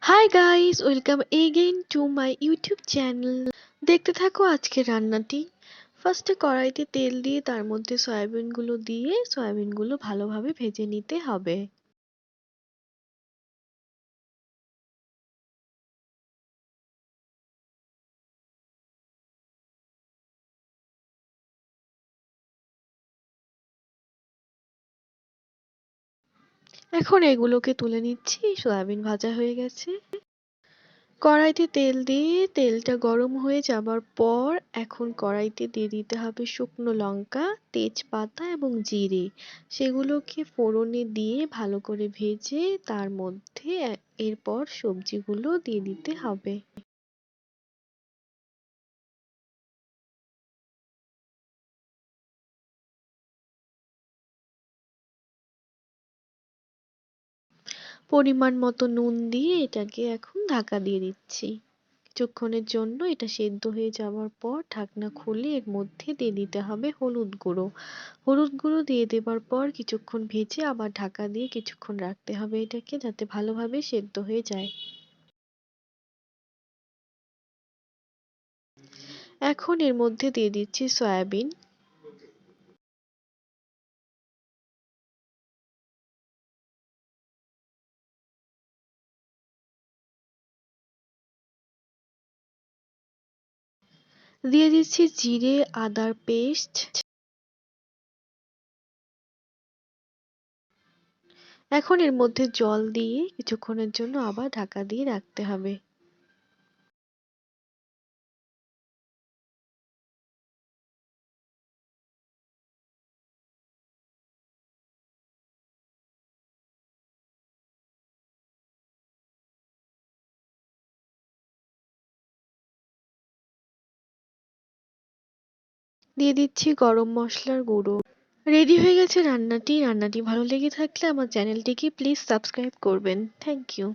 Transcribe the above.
Hi guys, welcome again to my YouTube channel. দেখতে থাকো আজকের রান্নাটি। ফার্স্টে কড়াইতে তেল দিয়ে তার মধ্যে সয়াবিনগুলো দিয়ে সয়াবিনগুলো ভালোভাবে ভেজে নিতে হবে। এখন এগুলোকে তুলে নিচ্ছি, সয়াবিন ভাজা হয়ে গেছে। কড়াইতে তেল দিয়ে তেলটা গরম হয়ে যাবার পর এখন কড়াইতে দিয়ে দিতে হবে শুকনো লঙ্কা, তেজপাতা এবং জিরে। সেগুলোকে ফোড়নে দিয়ে ভালো করে ভেজে তার মধ্যে এরপর সবজিগুলো দিয়ে দিতে হবে। পরিমাণ মতো নুন দিয়ে এটাকে এখন ঢাকা দিয়ে দিচ্ছি। কিছুক্ষণের জন্য এটা সেদ্ধ হয়ে যাওয়ার পর ঢাকনা খুলে এর মধ্যে দিয়ে দিতে হবে হলুদ গুঁড়ো। হলুদ গুঁড়ো দিয়ে দেবার পর কিছুক্ষণ ভেজে আবার ঢাকা দিয়ে কিছুক্ষণ রাখতে হবে এটাকে, যাতে ভালোভাবে সেদ্ধ হয়ে যায়। এখন এর মধ্যে দিয়ে দিচ্ছি সয়াবিন। দিয়ে দিচ্ছি জিরে আদার পেস্ট। এখন এর মধ্যে জল দিয়ে কিছুক্ষণের জন্য আবার ঢাকা দিয়ে রাখতে হবে। দিয়ে দিচ্ছি গরম মশলার গুঁড়ো। রেডি হয়ে গেছে রান্নাটি। রান্নাটি ভালো লেগে থাকলে আমার চ্যানেলটিকে প্লিজ সাবস্ক্রাইব করবেন। Thank you.